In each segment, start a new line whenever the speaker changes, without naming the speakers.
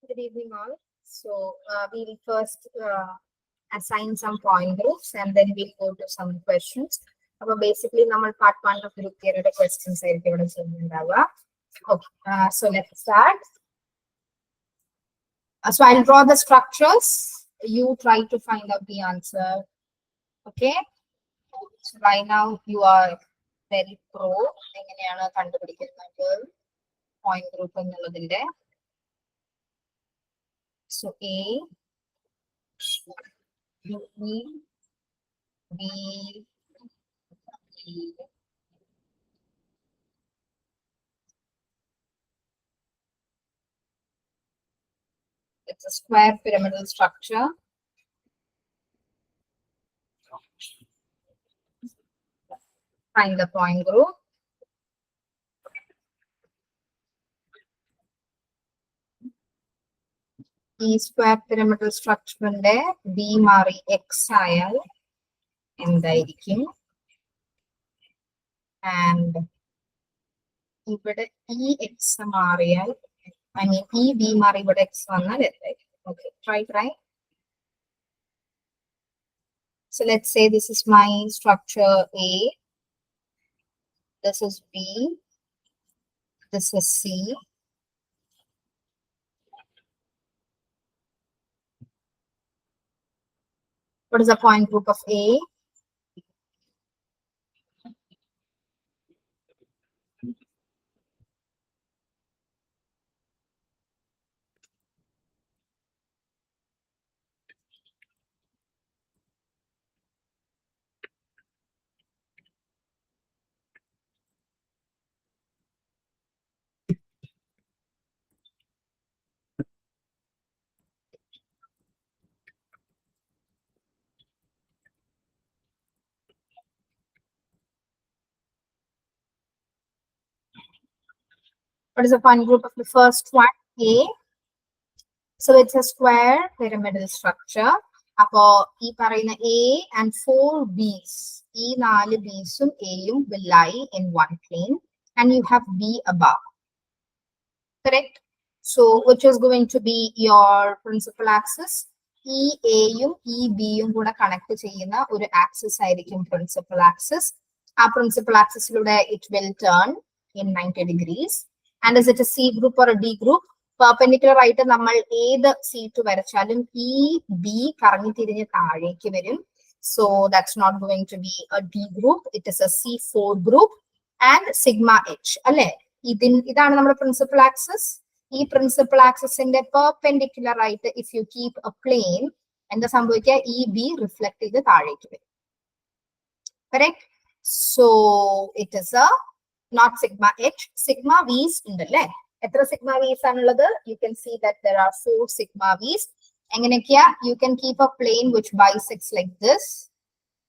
Good evening, all. So we'll first assign some point groups and then we'll go to some questions. So basically, normal part one of group theory questions. Okay, so let's start. So I'll draw the structures. You try to find out the answer. Okay. So by now you are very pro. Point group. So A, B, B, E. It's a square pyramidal structure. Find the point group. E square pyramidal structure B mari X ayal endayirikkum. And ഇവിടെ EX മാറിയാൽ I mean EB മാറി ഇവിടെ X വന്നാൽ എന്തായിരിക്കും? Okay, try. So let's say this is my structure A. This is B. This is C. What is the point group of A? What is the point group of the first one? A. So it's a square pyramidal structure. Appo ee parayna A and 4 B's. E 4 B's um A um will lie in one plane and you have B above. Correct? So which is going to be your principal axis? E A um E B um kuda connect cheyyuna oru axis aayirikkum principal axis. Our principal axis it will turn in 90 degrees. And is it a C group or a D group? Perpendicular right nammal ed C to varachalum E B karangi thirinju thalekku varum. So that's not going to be a D group. It is a C4 group and sigma H. Alle idana nammade principal axis. E principal axis in the perpendicular right, if you keep a plane and the sambhavika EB reflect the thalekku varum. Correct? So it is a not sigma H, sigma V's in the left. Etra sigma V's another, you can see that there are 4 sigma V's. You can keep a plane which bisects like this.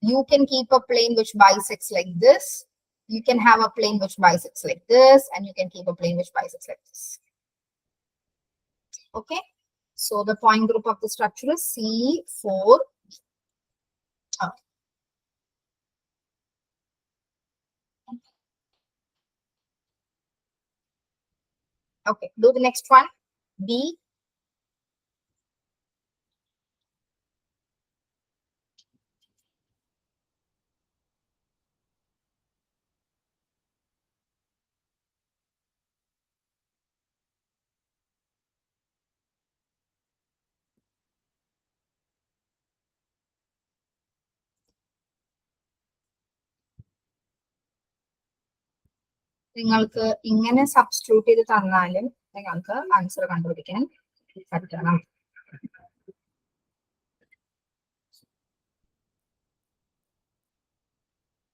You can keep a plane which bisects like this. You can have a plane which bisects like this, and you can keep a plane which bisects like this. Okay, so the point group of the structure is C4. Okay, do the next one. B. നിങ്ങൾക്ക് ഇങ്ങനെ substitute ചെയ്ത് തന്നാലും നിങ്ങൾക്ക് answer കണ്ടുപിടിക്കാൻ പറ്റണം.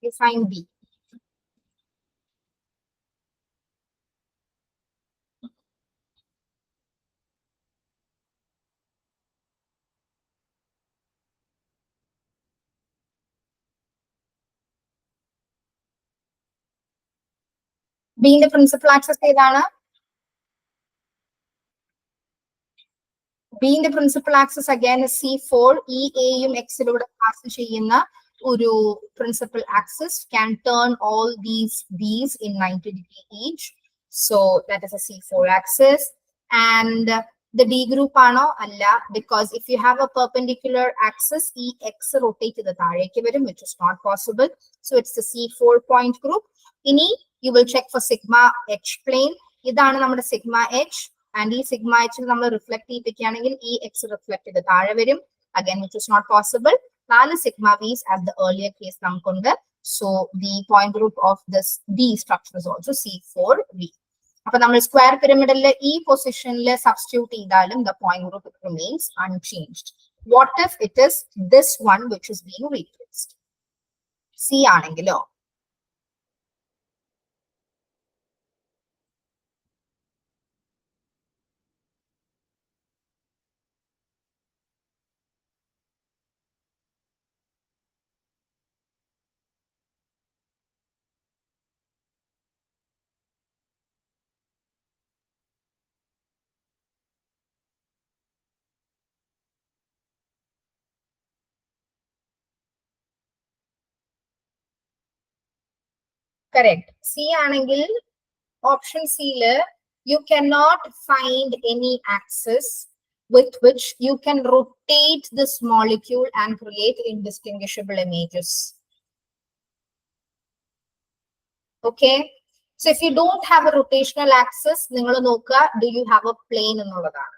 You find B. B in the principal axis ഏതാണ്? B in the principal axis again is C4. E A യും X ലൂടെ പാസ് ചെയ്യുന്ന ഒരു principal axis can turn all these B's in 90 degree each. So that is a C4 axis. And The D group ആണോ അല്ല, because if you have a perpendicular axis EX rotate ചെയ്ത് താഴേക്ക് വരും, which is not possible. So it's the C4 point group. ഇനി you will check for sigma H plane. ഇതാണ് നമ്മുടെ sigma H, and ഈ sigma H നമ്മൾ reflect ചെയ്യിപ്പിക്കുകയാണെങ്കിൽ EX reflect ചെയ്ത് താഴെ വരും, again which is not possible. 4 sigma V's as the earlier case നമുക്കുണ്ട്. So the point group of this D structure is also C4V. അപ്പൊ നമ്മൾ സ്ക്വയർ പിരമിഡിലെ ഈ പൊസിഷനിൽ സബ്സ്റ്റിറ്റ്യൂട്ട് ചെയ്താലും the point group remains unchanged. What if it is this one which is being replaced? C ആണെങ്കിലോ? Correct. C ആണെങ്കിൽ option C you cannot find any axis with which you can rotate this molecule and create indistinguishable images. Okay, so if you don't have a rotational axis, നിങ്ങൾ നോക്കുക, do you have a plane എന്നുള്ളതാണ്.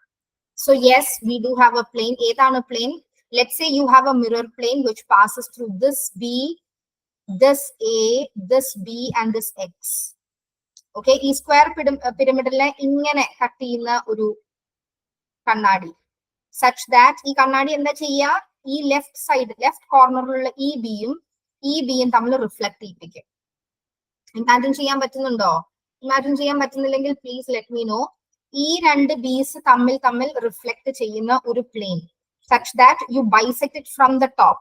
So yes, we do have a plane. ഏതാണ് plane? Let's say you have a mirror plane which passes through this B, this A, this B and this X. Okay, ഈ square പിരമിഡിലെ ഇങ്ങനെ cut ചെയ്യുന്ന ഒരു കണ്ണാടി, such that ഈ കണ്ണാടി എന്താ ചെയ്യുക, ഈ ലെഫ്റ്റ് സൈഡ് ലെഫ്റ്റ് കോർണറിലുള്ള ഈ ബിയും തമ്മിൽ റിഫ്ലക്ട് ചെയ്യിപ്പിക്കും. ഇമാജിൻ ചെയ്യാൻ പറ്റുന്നുണ്ടോ? ഇമാജിൻ ചെയ്യാൻ പറ്റുന്നില്ലെങ്കിൽ പ്ലീസ് ലെറ്റ് മീ നോ. ഈ രണ്ട് ബീസ് തമ്മിൽ റിഫ്ലക്ട് ചെയ്യുന്ന ഒരു plain, such that you bisect it from the top.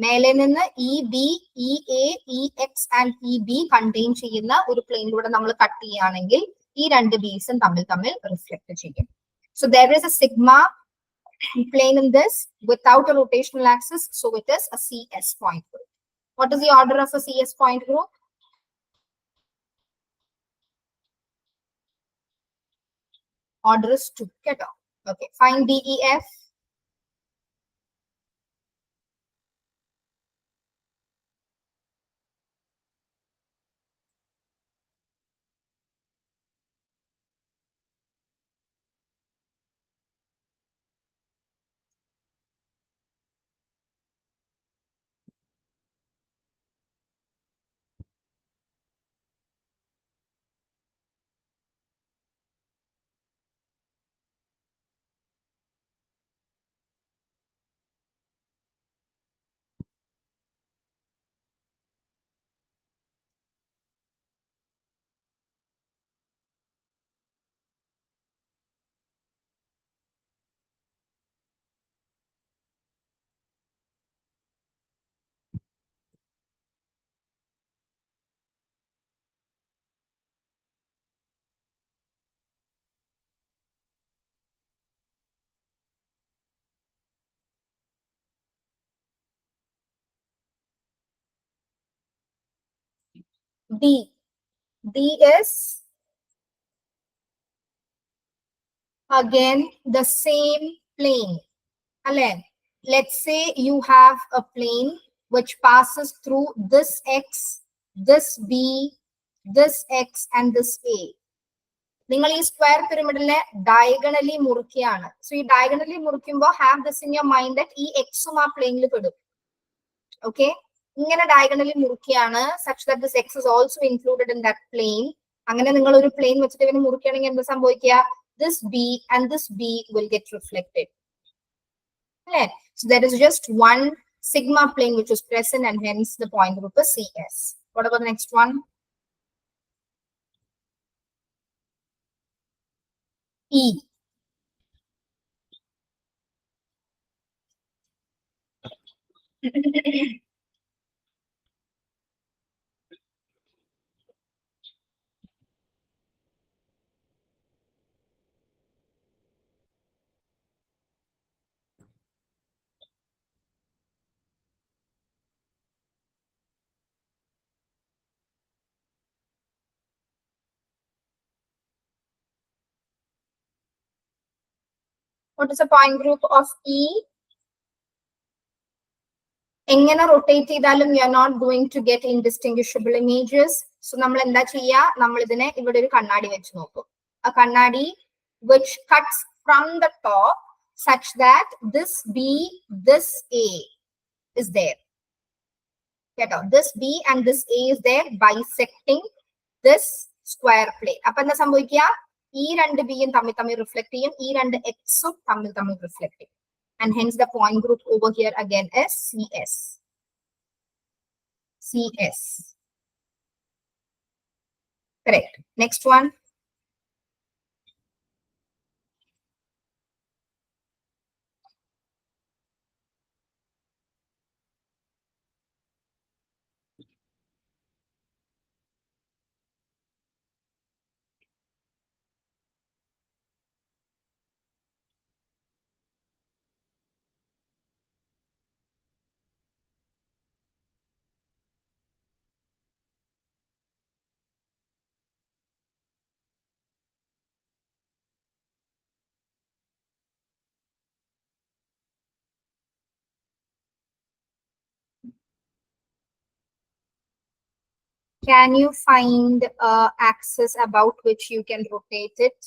മേലെ നിന്ന് E B, E A, E X and E B contain ചെയ്യുന്ന ഒരു പ്ലെയിനിലൂടെ നമ്മൾ കട്ട് ചെയ്യുകയാണെങ്കിൽ ഈ രണ്ട് ബീസും തമ്മിൽ റിഫ്ലക്ട് ചെയ്യും. So there is a sigma plane in this without a rotational axis, so it is a CS point group. What is the order of a CS point group? Order is 2. Get off. Okay, find DEF. D. D is again the same plane. Let's say you have a plane which passes through this X, this B, this X and this A. നിങ്ങൾ ഈ square പിരമിഡിലെ diagonally മുറിക്കുകയാണ്. So ഈ diagonally മുറിക്കുമ്പോൾ have this in your mind that ഈ എക്സും ആ പ്ലെയിനിൽ പെടും. ഓക്കെ, ഇങ്ങനെ ഡയഗണലി മുറിക്കുകയാണ്, such that this x is also included in that plane. അങ്ങനെ നിങ്ങൾ ഒരു പ്ലെയിൻ വെച്ചിട്ട് ഇവന് മുറിക്കുകയാണെങ്കിൽ എന്താ സംഭവിക്കുക? This B and this B will get reflected. So there is just one sigma plane which is present, and hence the point group is CS. What about the next one? E. What is the point group of E? എങ്ങനെ rotate ചെയ്താലും you are not going to get indistinguishable images. So നമ്മൾ എന്താ ചെയ്യുക, നമ്മൾ ഇതിനെ ഇവിടെ ഒരു കണ്ണാടി വെച്ച് നോക്കും. A കണ്ണാടി which cuts from the top such that this B, this A is there. കേട്ടോ, this B and this A is there bisecting this square plane. അപ്പൊ എന്താ സംഭവിക്കുക, ഈ രണ്ട് ബിയും തമ്മിൽ തമ്മിൽ റിഫ്ലക്ട് ചെയ്യും, ഈ രണ്ട് എക്സും തമ്മിൽ തമ്മിൽ റിഫ്ലക്ട് ചെയ്യും. And hence the point group over here again is CS. CS. Correct. Next one. Can you find axis about which you can rotate it?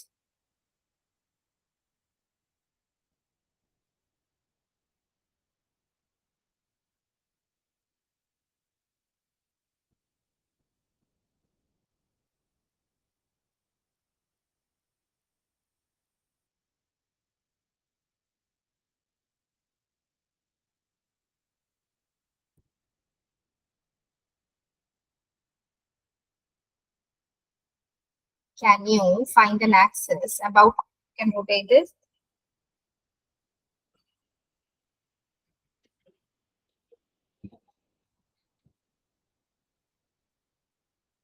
Can you find an axis about which you can rotate this?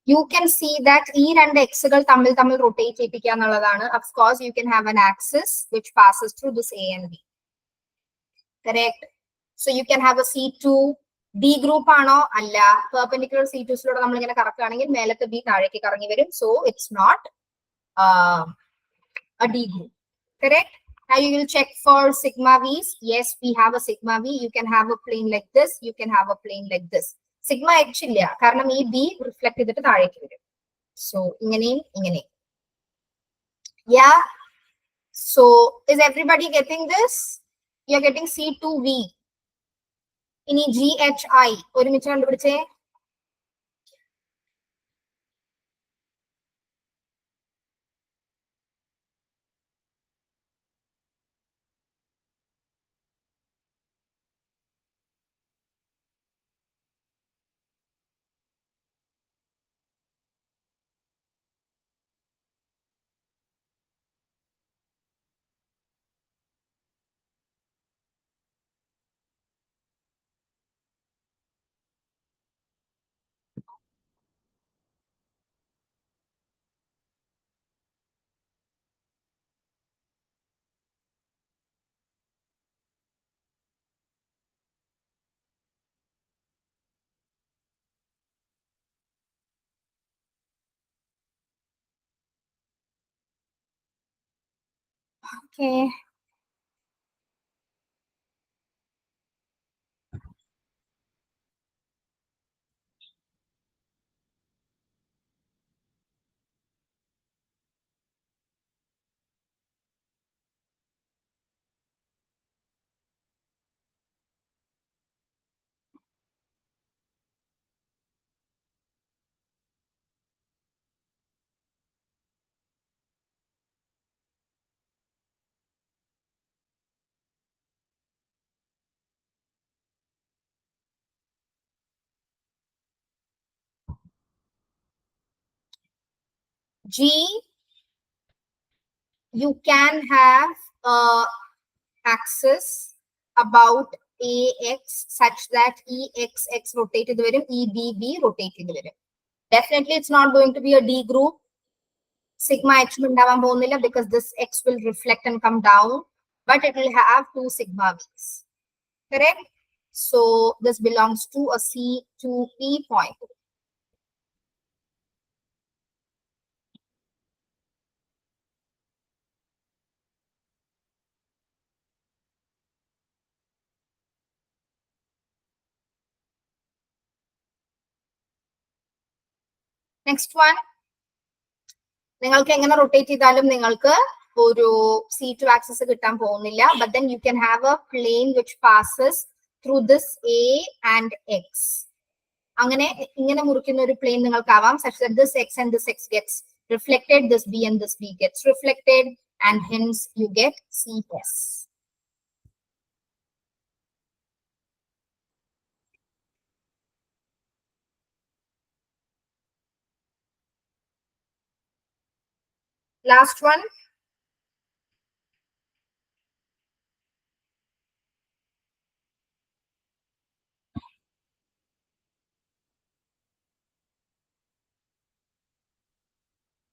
You can see that ഈ രണ്ട് എക്സുകൾ തമ്മിൽ തമ്മിൽ rotate ചെയ്യിപ്പിക്കുക എന്നുള്ളതാണ്. Of course, you can have an axis which passes through this A and B. Correct. So you can have a C2 D group ആണോ അല്ല, perpendicular C2 ലൂടെ നമ്മൾ ഇങ്ങനെ കറക്കുകയാണെങ്കിൽ മേലത്തെ B താഴേക്ക് കറങ്ങി വരും. So it's not a D group. Correct. Now you will check for sigma V's. Yes, we have a sigma V. You can have a plane like this. You can have a plane like this. Sigma H ഇല്ല, കാരണം ഈ B reflect ചെയ്തിട്ട് താഴേക്ക് വരും. So ഇങ്ങനെയും ഇങ്ങനെയും. Yeah. So is everybody getting this? You are getting C2V. ഇനി GHI ഒരുമിച്ച് കണ്ടുപിടിച്ചേ. Okay. G, you can have axis about AX such that EXX rotate ചെയ്ത് വരും, EBB rotate ചെയ്ത് വരും. Definitely it's not going to be a D group. Sigma H ഉണ്ടാവാൻ പോകുന്നില്ല because this X will reflect and come down, but it will have two sigma V's. Correct? So this belongs to a C2P point. Next one, നിങ്ങൾക്ക് എങ്ങനെ rotate ചെയ്താലും നിങ്ങൾക്ക് ഒരു C2 access കിട്ടാൻ പോകുന്നില്ല. But then you can have A plain which passes through this A and X. അങ്ങനെ ഇങ്ങനെ മുറിക്കുന്ന ഒരു plain നിങ്ങൾക്കാവാം, such that this X and this X gets reflected, this B and this B gets reflected, and hence you get CS. Last one.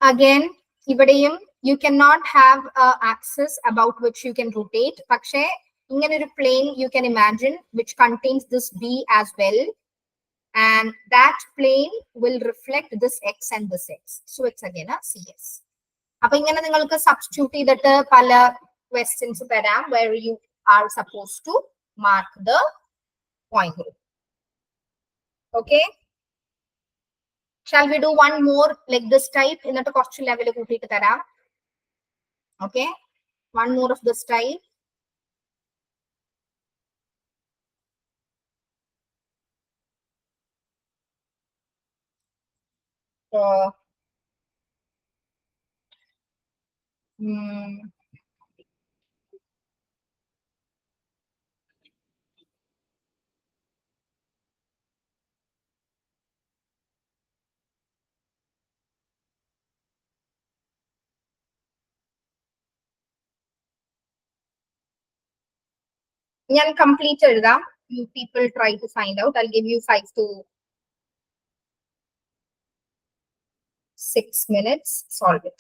Again, ഇവിടെയും you cannot have a axis about which you can rotate. പക്ഷേ ഇങ്ങനെ ഒരു plane you can imagine which contains this B as well, and that plane will reflect this X and this X. So it's again a CS. അപ്പൊ ഇങ്ങനെ നിങ്ങൾക്ക് substitute ചെയ്തിട്ട് പല questions തരാം where you are supposed to mark the point group. Okay? Shall we do one more like this type? എന്നിട്ട് കുറച്ച് level കൂട്ടിയിട്ട് തരാം. Okay? One more of this type. ഞാൻ complete എഴുതാം. You people try to find out. I'll give you 5 to 6 minutes. Solve it.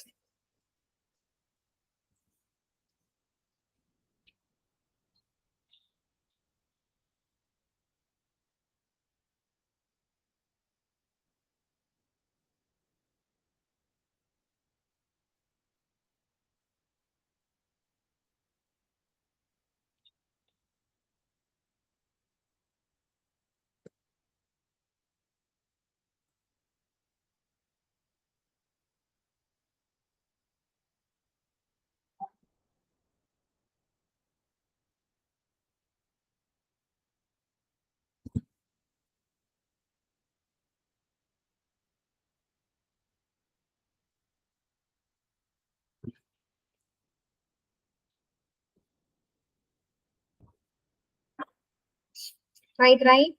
Right, right.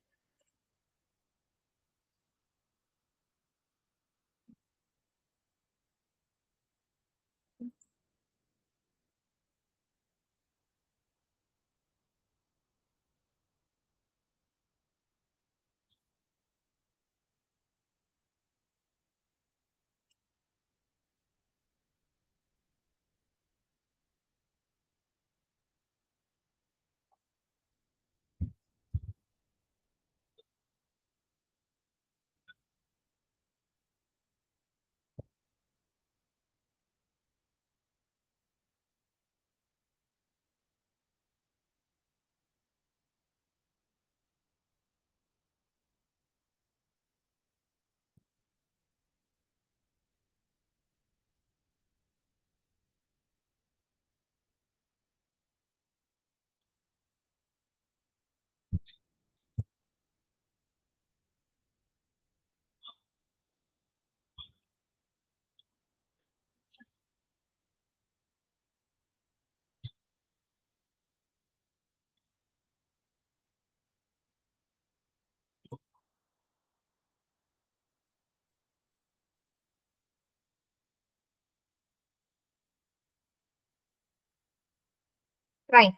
Right.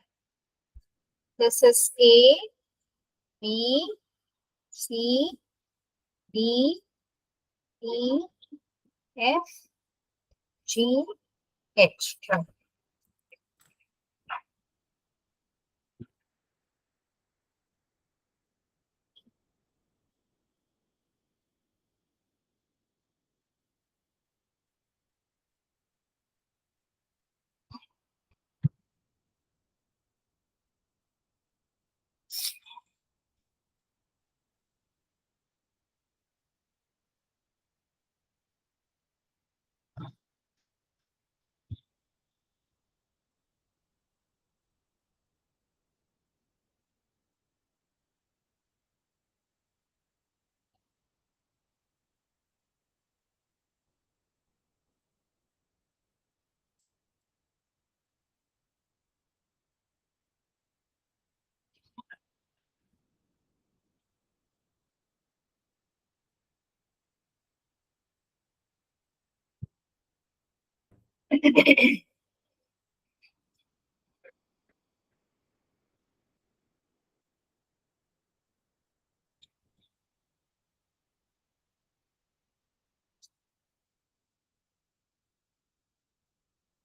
This is A, B, C, D, E, F, G, H. Right.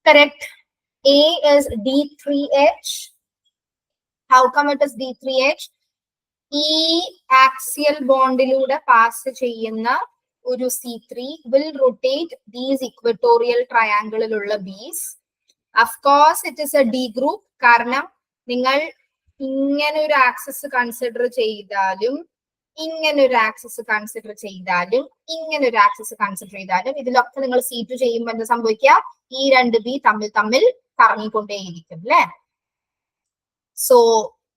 Correct. A is D3H. How come it is D3H? ഈ axial ബോണ്ടിലൂടെ pass ചെയ്യുന്ന ഒരു C3 will rotate these equatorial triangleലുള്ള B's. Of course, it is a D group കാരണം നിങ്ങൾ ഇങ്ങനെ ഒരു axis consider ചെയ്താലും ഇങ്ങനെ ഒരു ആക്സിസ് കൺസിഡർ ചെയ്താലും ഇങ്ങനെ ഒരു ആക്സിസ് കൺസിഡർ ചെയ്താലും ഇതിലൊക്കെ നിങ്ങൾ C2 ചെയ്യുമ്പോൾ എന്താ സംഭവിക്കുക? ഈ രണ്ട് ബി തമ്മിൽ തമ്മിൽ കറങ്ങിക്കൊണ്ടേയിരിക്കും അല്ലെ? So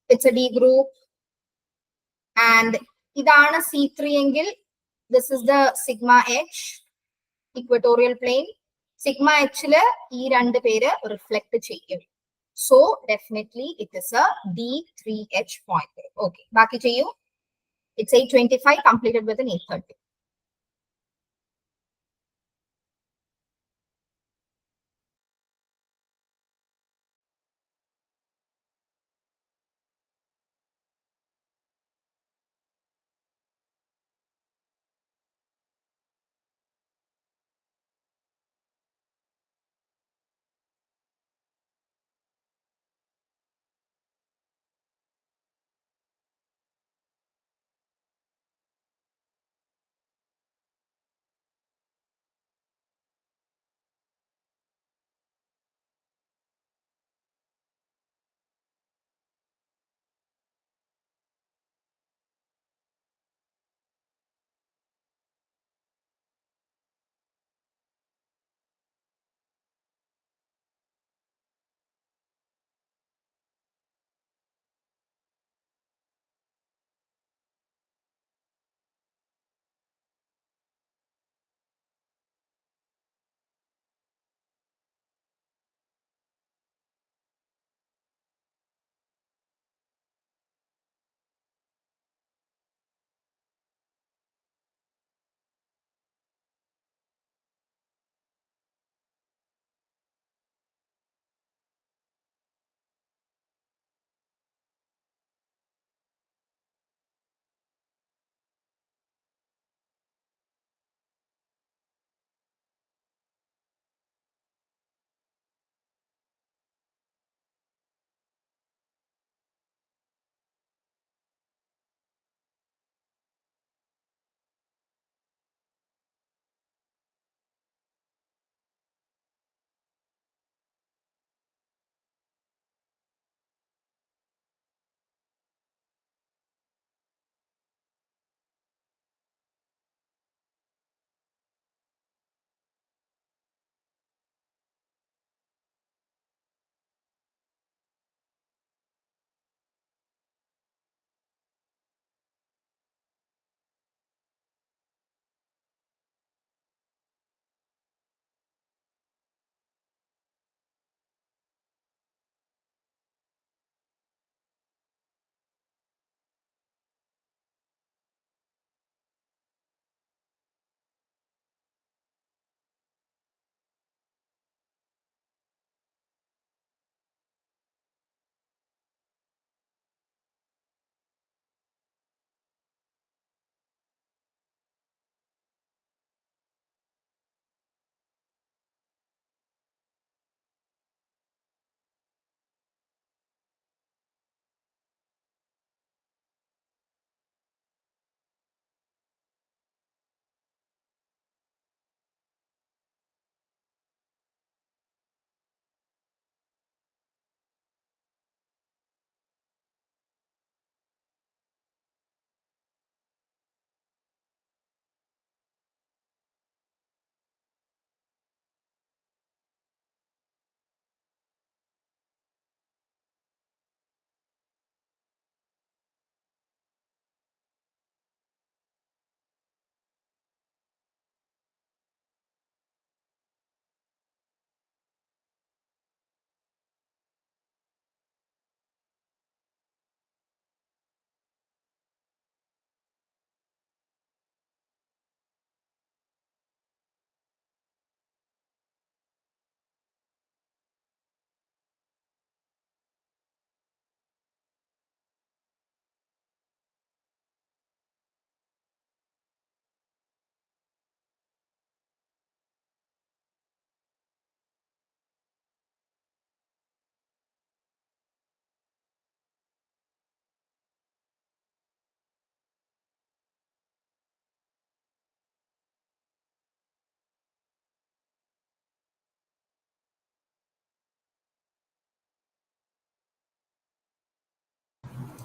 it's a D group and ഇതാണ് C3 എങ്കിൽ this is the sigma H equatorial plane. Sigma എച്ചില് ഈ രണ്ട് പേര് റിഫ്ലക്ട് ചെയ്യും. So definitely it is a D3H point. Okay, ബാക്കി ചെയ്യൂ. It's 8:25 completed with an 8:30.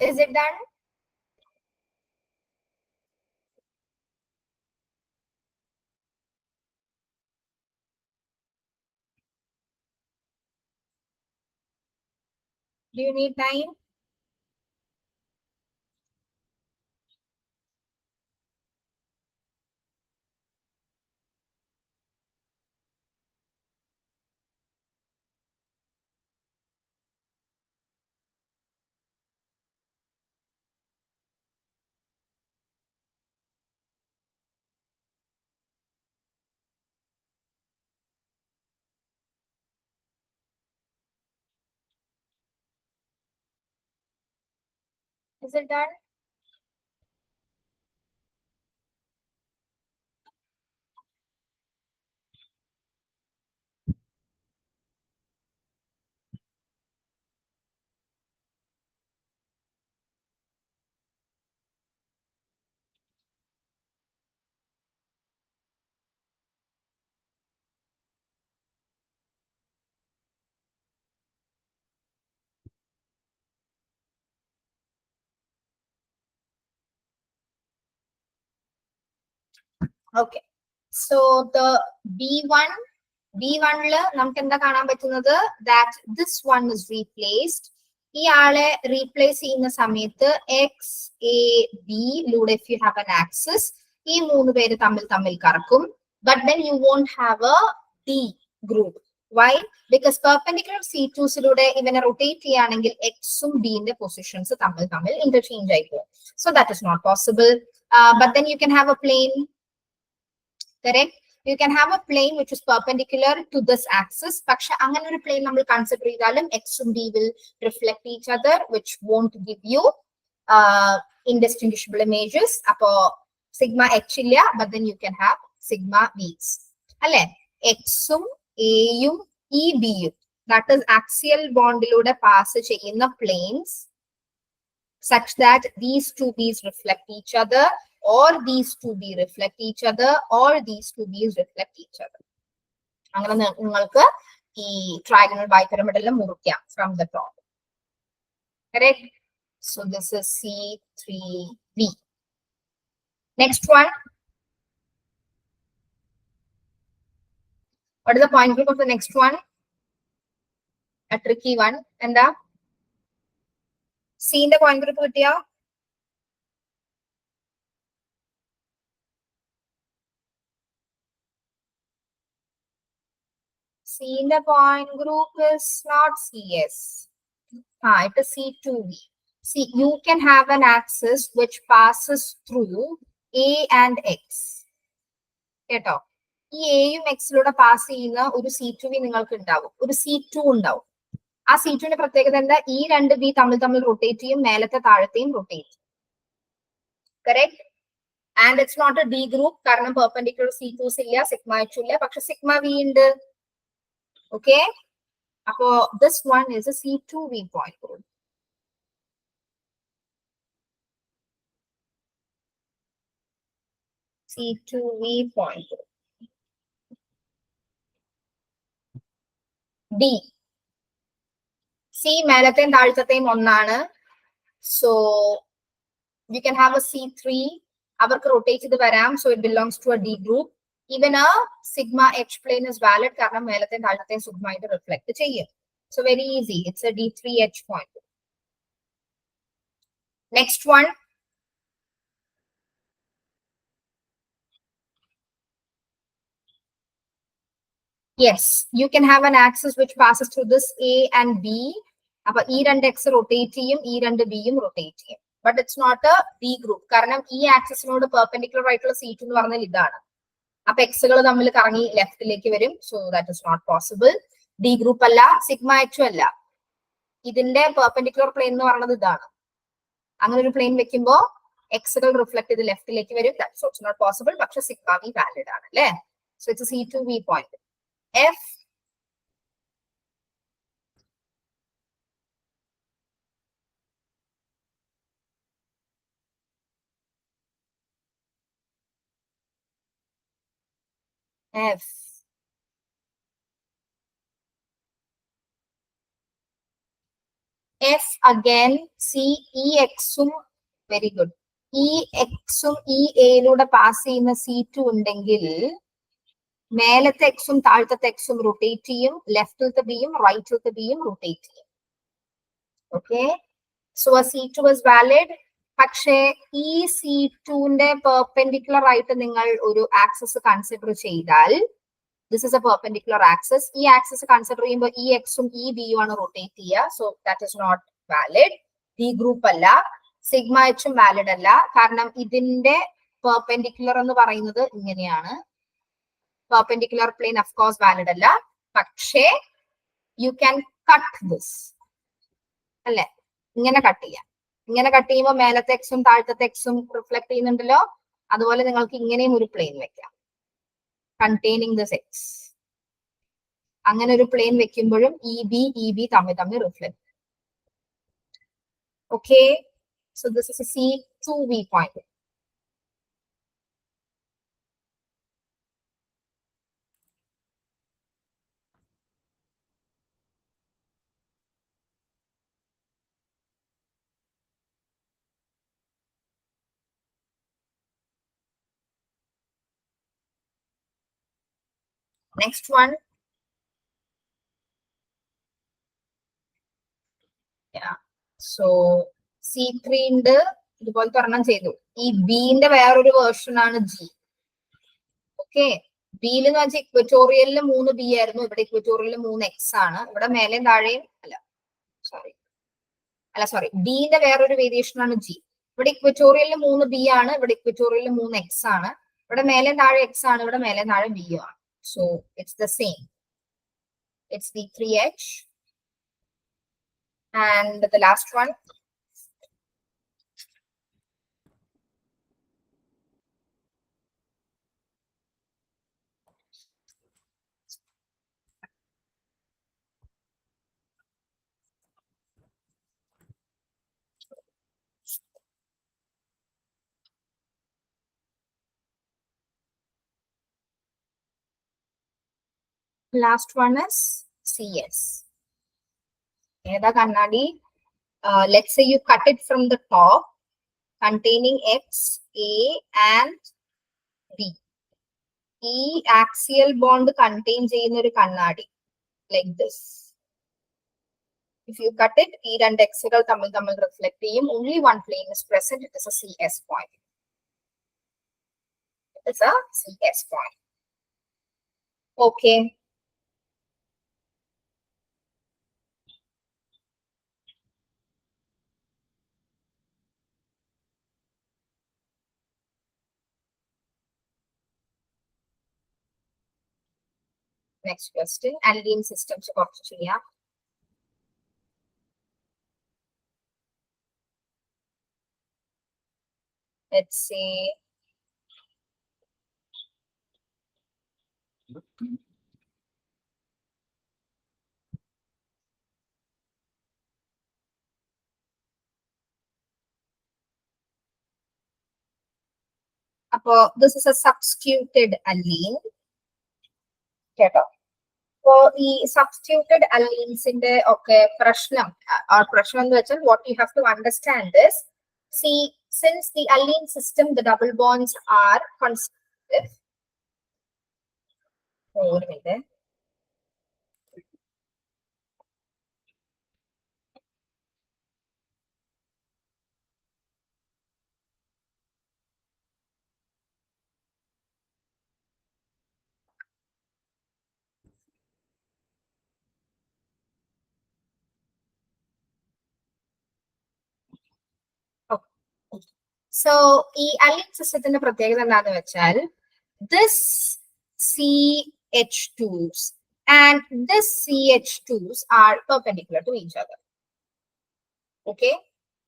Is it done? Do you need time? Is it done? Okay. So the B1 B1 നമുക്ക് എന്താ കാണാൻ പറ്റുന്നത് that this one is replaced. ഈ ആളെ replace ചെയ്യുന്ന സമയത്ത് എക്സ് എ ബി ലൂടെ if you have an axis ഈ മൂന്ന് പേര് തമ്മിൽ തമ്മിൽ കറക്കും. But then you won't have a D group. Why? Because perpendicular C2 ലൂടെ ഇവനെ റൊട്ടേറ്റ് ചെയ്യുകയാണെങ്കിൽ എക്സും ബിന്റെ പൊസിഷൻസ് തമ്മിൽ തമ്മിൽ ഇന്റർചേഞ്ച് ആയി പോകും. So that is not possible. But then you can have a plane. Correct? You can have a plane which is perpendicular to this axis. പക്ഷെ അങ്ങനെ ഒരു plane നമ്മൾ കൺസിഡർ ചെയ്താലും x ഉം b will reflect each other, which won't give you indistinguishable images. അപ്പോ sigma h ഇല്ല, but then you can have sigma v's. അല്ലെ? x ഉം a യും ഈ b യും, that is axial bondലൂടെ പാസ് ചെയ്യുന്ന planes such that these two b's reflect each other, or these two b reflect each other, or these two b's reflect each other. അങ്ങനെ നിങ്ങൾക്ക് ഈ trigonal bipyramidal മുറിക്കാം from the top. Correct? So this is C3b. Next one. What is the point group of the next one? A tricky one. എന്താ? C ന്റെ point group കിട്ടിയോ? C in the point group is not CS. It is C2V. See, you can have an axis which passes through A and X. കേട്ടോ? ഈ എയും എക്സിലൂടെ pass ചെയ്യുന്ന ഒരു C2V നിങ്ങൾക്ക് ഉണ്ടാവും, ഒരു C2 ഉണ്ടാവും. ആ C2ന്റെ പ്രത്യേകത എന്താ? ഈ രണ്ട് ബി തമ്മിൽ തമ്മിൽ റൊട്ടേറ്റ് ചെയ്യും, മേലത്തെ താഴത്തെയും റൊട്ടേറ്റ് ചെയ്യും. Correct? And it's not a D group, കാരണം പെർപെൻഡിക്കുലർ C2s ഇല്ല, സിഗ്മ എച്ച് ഇല്ല, പക്ഷെ സിഗ്മ വി ഉണ്ട്. ഓക്കെ, അപ്പോ this one is a C2V point group. C2V point group. D. C മേലത്തെയും താഴത്തെയും ഒന്നാണ്. So you can have a C3. അവർക്ക് rotate ചെയ്ത് വരാം. So it belongs to a D group. Even a sigma H plane is valid കാരണം മേലത്തെയും താഴത്തെയും sigma ആയിട്ട് reflect ചെയ്യും. So very easy. It's a D3H point. Next one. Yes, you can have an axis which passes through this A and B. അപ്പൊ ഈ രണ്ട് X rotate ചെയ്യും, ഈ രണ്ട് ബിയും റൊട്ടേറ്റ് ചെയ്യും. But it's not a D group, കാരണം ഈ ആക്സിസിനോട് പെർപെൻഡിക്കുലർ ആയിട്ടുള്ള സീറ്റ് എന്ന് പറഞ്ഞാൽ ഇതാണ്. അപ്പൊ എക്സുകൾ തമ്മിൽ കറങ്ങി ലെഫ്റ്റിലേക്ക് വരും. So that is not possible. D group അല്ല, സിഗ്മ എച്ചും അല്ല. ഇതിന്റെ പെർപെൻഡിക്കുലർ പ്ലെയിൻ എന്ന് പറയുന്നത് ഇതാണ്. അങ്ങനെ ഒരു പ്ലെയിൻ വെക്കുമ്പോൾ എക്സുകൾ റിഫ്ലക്ട് ചെയ്ത് ലെഫ്റ്റിലേക്ക് വരും. That's also not possible. പക്ഷെ സിഗ്മ വി വാലിഡ് ആണ് അല്ലേ? So it's C2V point. F. F. F again, C, E, X-ഉം വെരി ഗുഡ്. ഈ എക്സും ഈ എയിലൂടെ പാസ് ചെയ്യുന്ന C2 ഉണ്ടെങ്കിൽ മേലത്തെ എക്സും താഴത്തെ എക്സും റൊട്ടേറ്റ് ചെയ്യും, ലെഫ്റ്റിലത്തെ ബിയും റൈറ്റിലത്തെ ബിയും റൊട്ടേറ്റ് ചെയ്യും. Okay, so C2 is valid. പക്ഷേ ഈ C2ന്റെ പെർപെൻഡിക്കുലർ ആയിട്ട് നിങ്ങൾ ഒരു ആക്സസ് കൺസിഡർ ചെയ്താൽ, this is a perpendicular axis, ഈ ആക്സസ് കൺസിഡർ ചെയ്യുമ്പോൾ ഈ എക്സും ഈ ബിയും ആണ് റൊട്ടേറ്റ് ചെയ്യുക. So that is not valid. D group അല്ല, സിഗ്മ എച്ചും വാലിഡ് അല്ല. കാരണം ഇതിന്റെ പെർപെൻഡിക്കുലർ എന്ന് പറയുന്നത് ഇങ്ങനെയാണ്. Perpendicular plane of course valid അല്ല. പക്ഷേ യു ക്യാൻ കട്ട് ദിസ് അല്ലെ, ഇങ്ങനെ കട്ട് ചെയ്യാം. ഇങ്ങനെ കട്ട് ചെയ്യുമ്പോൾ മേലത്തെ എക്സും താഴത്തെ എക്സും റിഫ്ലക്ട് ചെയ്യുന്നുണ്ടല്ലോ. അതുപോലെ നിങ്ങൾക്ക് ഇങ്ങനെയും ഒരു പ്ലെയിൻ വെക്കാം കണ്ടെയ്നിങ് ദിസ് എക്സ്. അങ്ങനെ ഒരു പ്ലെയിൻ വെക്കുമ്പോഴും ഇ ബി തമ്മിൽ reflect. Okay, so this is A C2V point. Next one. Yeah. So C3 ഉണ്ട്, ഇതുപോലത്തെ ഒരെണ്ണം ചെയ്തു. ഈ ബിന്റെ വേറൊരു വേർഷൻ ആണ് ജി. ഓക്കെ, ബിയിൽ എന്ന് വെച്ചാൽ ഇക്വറ്റോറിയലിൽ 3 ബി ആയിരുന്നു, ഇവിടെ ഇക്വറ്റോറിയലിൽ 3 എക്സ് ആണ്. ഇവിടെ മേലെയും താഴെയും സോറി ബിന്റെ വേറൊരു വേരിയേഷൻ ആണ് ജി. ഇവിടെ ഇക്വറ്റോറിയലിൽ 3 ബി ആണ്, ഇവിടെ ഇക്വറ്റോറിയലിൽ 3 എക്സ് ആണ്. ഇവിടെ മേലെയും താഴെ എക്സ് ആണ്, ഇവിടെ മേലെയും താഴെ ബി ആണ്. So it's the same, it's D3H. And the last one. Last one is CS. ഏതാ കണ്ണാടി? Let's say you cut it from the top, containing X, A, and B. ഈ ആക്സിയൽ ബോണ്ട് കണ്ടെയ്ൻ ചെയ്യുന്ന ഒരു കണ്ണാടി like this. If you cut it, ഈ രണ്ട് എക്സുകൾ തമ്മിൽ reflect ചെയ്യും. Only one plane is present. It is a CS point. It is a CS point. Okay. Next question. Alkene systems കുറച്ച് ചെയ്യാം. Let's say അപ്പോ this is a substituted alkene. കേട്ടോ, അപ്പോ ഈ സബ്സ്റ്റിറ്റ്യൂട്ടഡ് അലീൻസിന്റെ ഒക്കെ പ്രശ്നം എന്ന് വെച്ചാൽ what you have to understand is, see, since the alkene system, the double bonds are consecutive. ഒരു മിനിറ്റ്. സോ ഈ അലീൻ സിസ്റ്റത്തിന്റെ പ്രത്യേകത എന്താന്ന് വെച്ചാൽ, this CH2s and this CH2s are perpendicular to each other. Okay,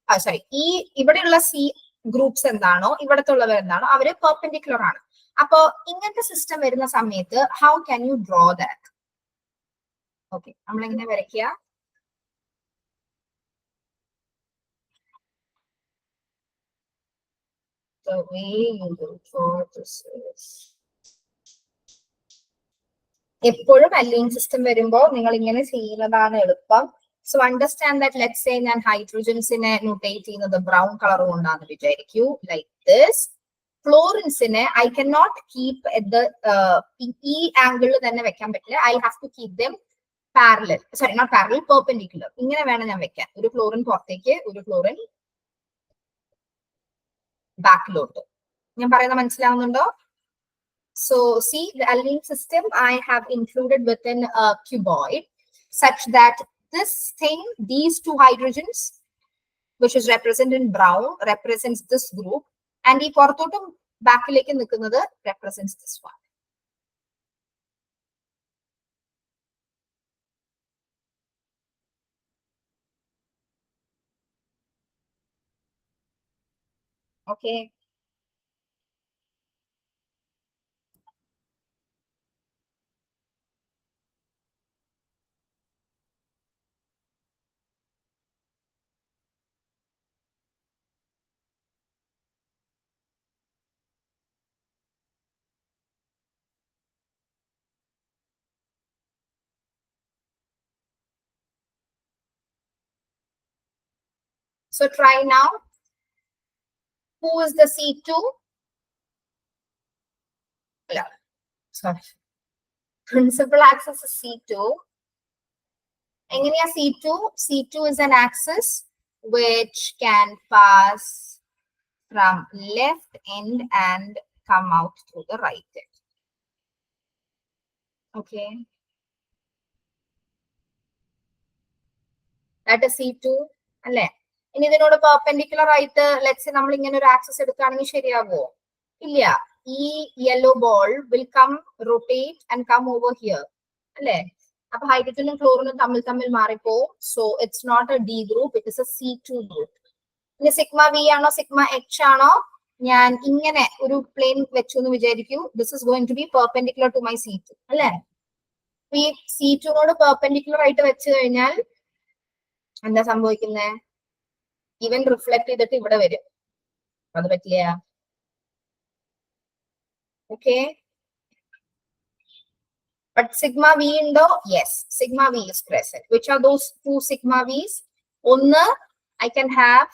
sorry, ഈ ഇവിടെയുള്ള C groups എന്താണോ ഇവിടത്തെ ഉള്ളവർ എന്താണോ അവര് പെർപെൻഡിക്കുലർ ആണ്. അപ്പോ ഇങ്ങനത്തെ സിസ്റ്റം വരുന്ന സമയത്ത് how can you draw that? Okay, നമ്മളെങ്ങനെ വരയ്ക്കുക? The way you do for this is, എപ്പോഴും അലൈൻ സിസ്റ്റം വരുമ്പോൾ നിങ്ങൾ ഇങ്ങനെ ചെയ്യുന്നതാണ് എളുപ്പം. So understand that, let's say ഞാൻ ഹൈഡ്രോജൻസിനെ notate ചെയ്യുന്നത് brown color കൊണ്ടാന്ന് വിചാരിക്കൂ, like this. Fluorinsine I cannot keep at the ഈ angle തന്നെ വെക്കാൻ പറ്റില്ല. I have to keep them parallel, sorry not parallel, perpendicular. ഇങ്ങനെ വേണം ഞാൻ വെക്കാൻ. ഒരു ഫ്ലോറിൻ പുറത്തേക്ക്, ഒരു ഫ്ലോറിൻ ബാക്കിലോട്ട്. ഞാൻ പറയുന്നത് മനസ്സിലാവുന്നുണ്ടോ? So see, the alkene system I have included within a cuboid such that this thing, these two hydrogens, which is represented in brown, represents this group, and ഈ പുറത്തോട്ടും ബാക്കിലേക്ക് നിൽക്കുന്നത് represents this one. Okay. So try now. Who is the C2? Yeah. Sorry. Principal axis is C2. എങ്ങനെയാ C2? C2 is an axis which can pass from left end and come out through the right end. Okay. That is C2. അല്ലേ? ഇനി ഇതിനോട് perpendicular ആയിട്ട് let's say നമ്മൾ ഇങ്ങനെ ഒരു access എടുക്കുകയാണെങ്കിൽ ശരിയാവോ? ഇല്ല. ഈ yellow ball will come rotate and come over here. അല്ലേ? അപ്പൊ ഹൈഡ്രജനും ക്ലോറിനും തമ്മിൽ മാറിപ്പോവും. So it's not a D group, it is a C2 group. ഇനി സിഗ്മ വി ആണോ സിഗ്മ എച്ച് ആണോ? ഞാൻ ഇങ്ങനെ ഒരു പ്ലെയിൻ വെച്ചു എന്ന് വിചാരിക്കൂ. This is going to be perpendicular to my C2. അല്ലേ? ഈ C2നോട് പെർപെൻഡിക്കുലർ ആയിട്ട് വെച്ച് കഴിഞ്ഞാൽ എന്താ സംഭവിക്കുന്നത്? ഇവൻ റിഫ്ലക്ട് ചെയ്തിട്ട് ഇവിടെ വരും. അത് പറ്റില്ല. Okay. But sigma V undo? Yes, sigma V is present. Which are those two sigma V's? One, I can have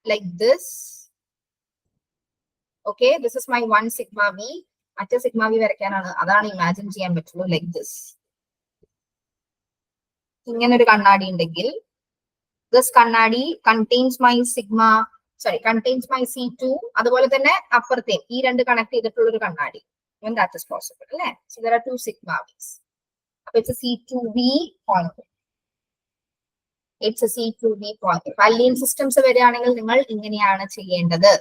like this. Okay, this is my one sigma V. Acha sigma V varakananu. Adana imagine cheyan pattullു like this. Ingane oru kannadi undengil, this kannadi contains my sigma, sorry, contains my C2. അതുപോലെ തന്നെ അപ്പുറത്തെ ഈ രണ്ട് connect ചെയ്തിട്ടുള്ള ഒരു കണ്ണാടി. When that is possible, അല്ലേ? So there are two sigma V's. So it's a C2V point. It's a C2V point. Alkene systems വരികയാണെങ്കിൽ നിങ്ങൾ ഇങ്ങനെയാണ് ചെയ്യേണ്ടത്.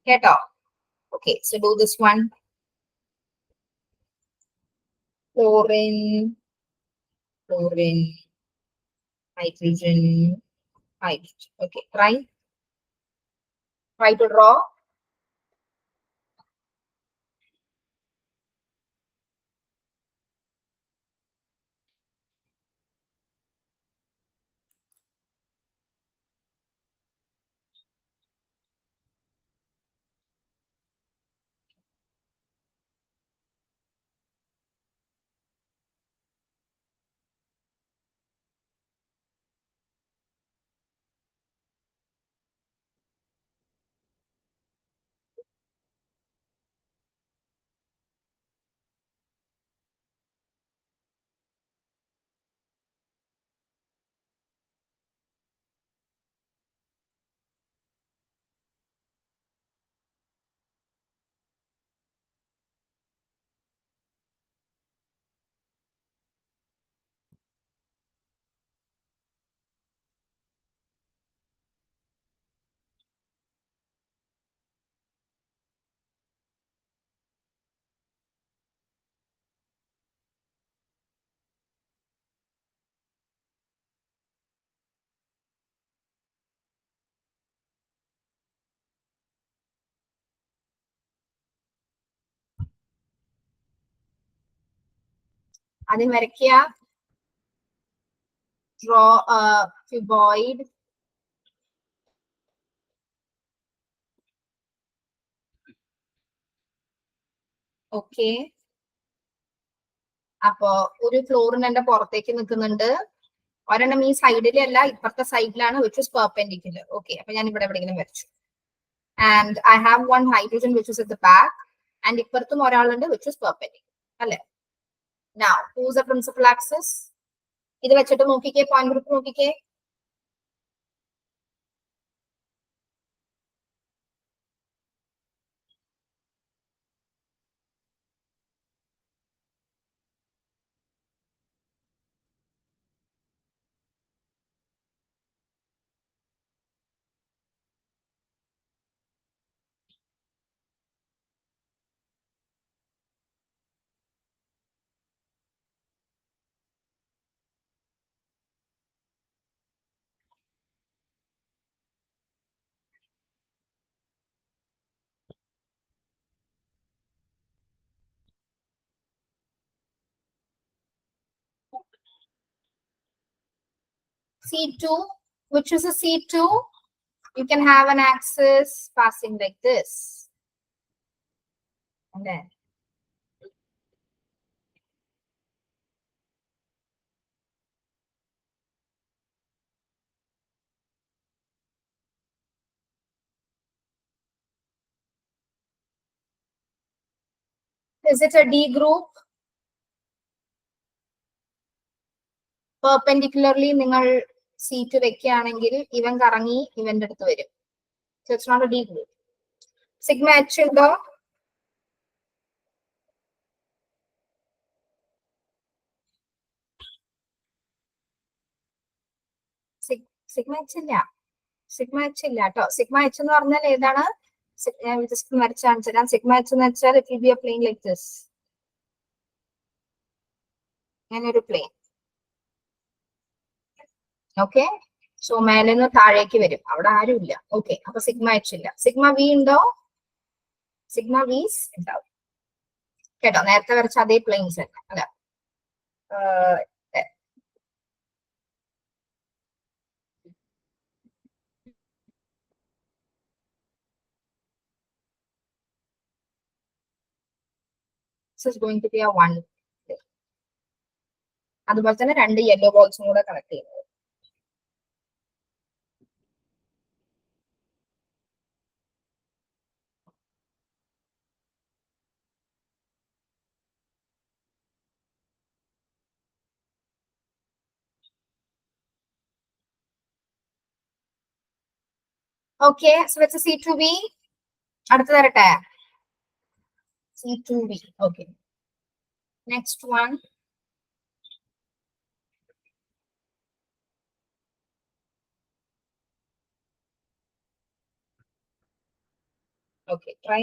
കേട്ടോ? Okay, so do this one. Chlorine, hydrogen, hydrogen. Okay, try to draw. ആദ്യം വരയ്ക്കുക. Draw a cuboid. Okay. അപ്പോ ഒരു florin എന്റെ പുറത്തേക്ക് നിൽക്കുന്നുണ്ട്. ഒരെണ്ണം ഈ സൈഡിലല്ല ഇപ്പുറത്തെ സൈഡിലാണ്, which is perpendicular. Okay, അപ്പൊ ഞാൻ ഇവിടെ എവിടെയെങ്കിലും വരച്ചു. And I have one hydrogen which is at the back, and ഇപ്പുറത്തും ഒരാളുണ്ട് which is perpendicular. അല്ലെ? Now, who's the principal axis? ഇത് വെച്ചിട്ട് നോക്കിക്കേ, പോയിന്റ് ഗ്രൂപ്പ് നോക്കിക്കേ. C2, which is a C2, you can have an axis passing like this. And then is it a D group? Perpendicularly നിങ്ങൾ C2 വെക്കുകയാണെങ്കിൽ ഇവൻ കറങ്ങി ഇവന്റെ അടുത്ത് വരും. So it's not a D group. Sigma H ഉണ്ടോ? Sigma H ഇല്ല, sigma H ഇല്ല കേട്ടോ. സിഗ്മ എച്ച് എന്ന് പറഞ്ഞാൽ ഏതാണ്? ഞാൻ ജസ്റ്റ് വരച്ച് കാണിച്ചു തരാം. സിഗ്മ എച്ച് എന്ന് വെച്ചാൽ it will be a plane like this. അങ്ങനെ ഒരു പ്ലെയിൻ. ഓക്കെ, സോ മേലെ നിന്ന് താഴേക്ക് വരും, അവിടെ ആരും ഇല്ല. ഓക്കെ, അപ്പൊ സിഗ്മ എച്ച് ഇല്ല. സിഗ്മ വി ഉണ്ടോ? സിഗ്മ വീസ് ഉണ്ടാവും കേട്ടോ. നേരത്തെ വരച്ച അതേ പ്ലെയിൻസ് തന്നെ അല്ല. This is going to be a 1. അതുപോലെ തന്നെ 2 യെല്ലോ ബോൾസും കൂടെ കണക്ട് ചെയ്യുന്നത്. Okay, so it's a C2V. അടുത്ത തരട്ടെ, C2V. Okay, next one. Okay, try.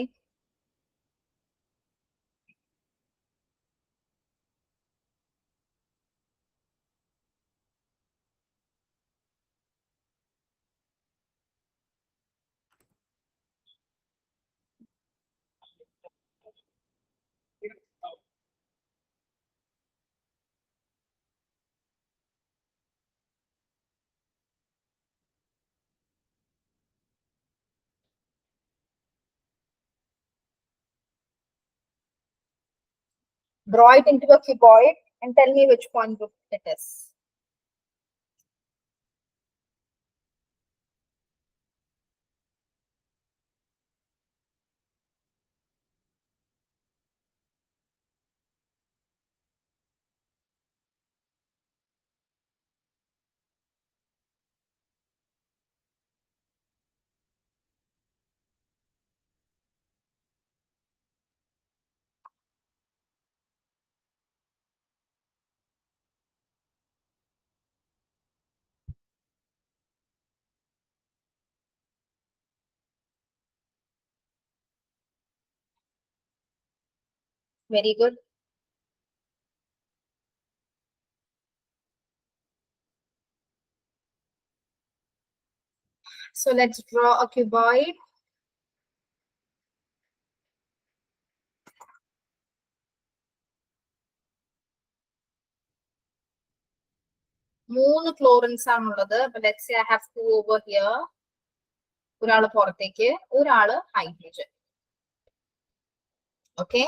Draw it into a cuboid and tell me which point group it is. Very good. So let's draw a cuboid. മൂന്ന് ക്ലോറിൻസ് ആണുള്ളത്. അപ്പൊ let's say I have 2 over here. ഒരാള് പുറത്തേക്ക്, ഒരാള് hydrogen. Okay,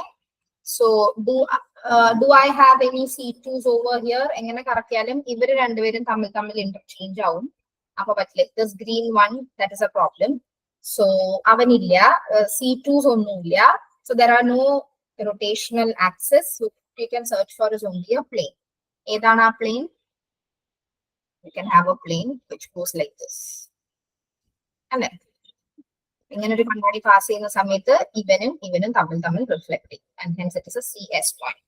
So do I have any C2s over here? എങ്ങനെ കറക്കിയാലും ഇവര് രണ്ടുപേരും തമ്മിൽ ഇന്റർചേഞ്ച് ആവും. അപ്പൊ പറ്റില്ല. This green one, that is a problem. So അവനില്ല, C2s ഒന്നുമില്ല. So there are no rotational axis. So you can search for is only a plane. ഏതാണ് ആ plane? You can have a plane which goes like this. അല്ലെ? ഇങ്ങനെ ഒരു കണ്ണാടി pass ചെയ്യുന്ന സമയത്ത് ഇവനും തമ്മിൽ റിഫ്ലക്ട് ചെയ്യും. And hence it is a CS point.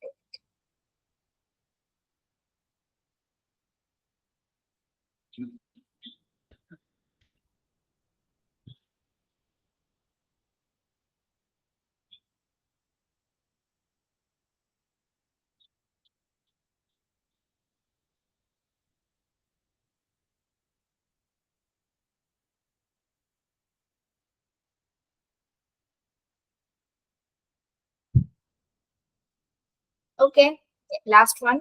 Okay, last one.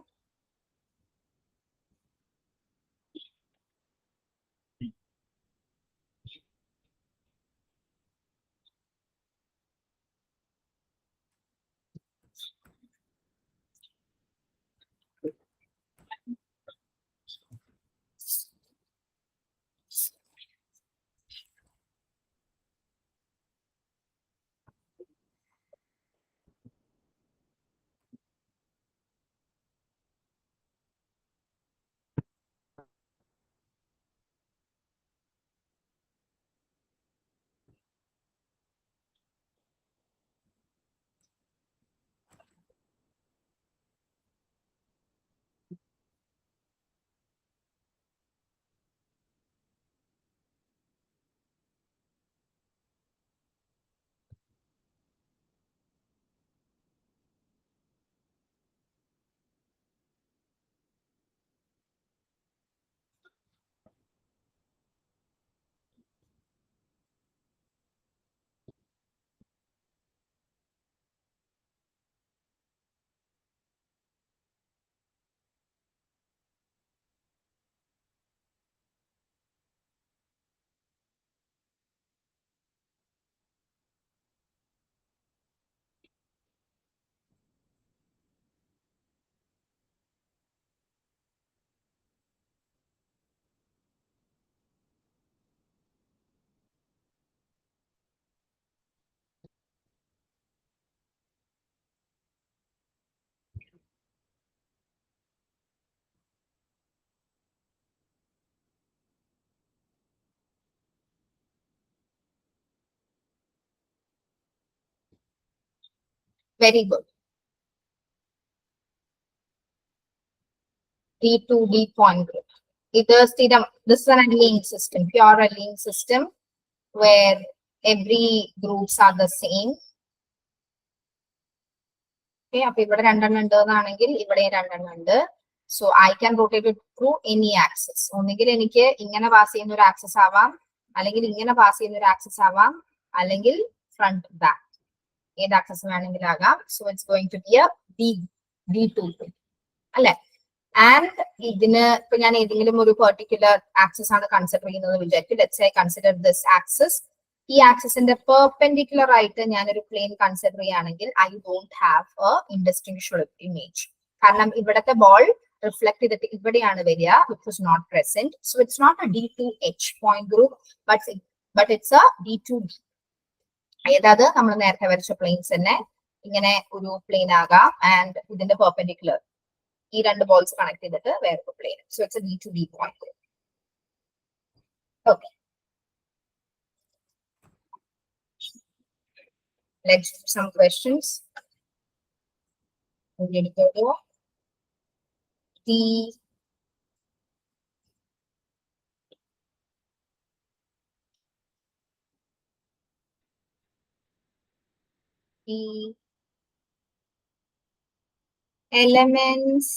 Very good. D2D point group. This is an aligning system, pure aligning system, where every groups are the same. Okay, അപ്പൊ ഇവിടെ രണ്ടെണ്ണം ഉണ്ട് എന്നാണെങ്കിൽ ഇവിടെ രണ്ടെണ്ണം ഉണ്ട്. So I can rotate it through any axis. ഒന്നുകിൽ എനിക്ക് ഇങ്ങനെ പാസ് ചെയ്യുന്ന ഒരു ആക്സസ് ആവാം, അല്ലെങ്കിൽ ഇങ്ങനെ പാസ് ചെയ്യുന്ന ഒരു ആക്സസ് ആവാം, അല്ലെങ്കിൽ ഫ്രണ്ട് ബാക്ക് ഏത് ആക്സസ് വേണമെങ്കിലും ആകാം. So it's going to be a D2 അല്ലെ? ആൻഡ് ഇതിന് ഇപ്പൊ ഞാൻ ഏതെങ്കിലും ഒരു പെർട്ടിക്കുലർ ആക്സസ് ആണ് കൺസിഡർ ചെയ്യുന്നത് വിചാരിക്കും. Let's say consider this axis. ഈ ആക്സസിന്റെ പെർപെൻഡിക്കുലർ ആയിട്ട് ഞാനൊരു പ്ലെയിൻ കൺസിഡർ ചെയ്യുകയാണെങ്കിൽ I don't have a indistinguishable image. കാരണം ഇവിടത്തെ ബോൾ റിഫ്ലക്ട് ചെയ്തിട്ട് ഇവിടെയാണ് വരിക, which is not present. So it's not a D2H point group, but it's a D2D. ഏതാത് നമ്മൾ നേരത്തെ വരച്ച പ്ലെയിൻസ് തന്നെ ഇങ്ങനെ ഒരു പ്ലെയിൻ ആകാം, ആൻഡ് ഇതിന്റെ പെർപെൻഡിക്കുലർ ഈ രണ്ട് ബോൾസ് കണക്ട് ചെയ്തിട്ട് വേറൊരു plane. So it's a D2D point group. Okay, let's do some questions. The elements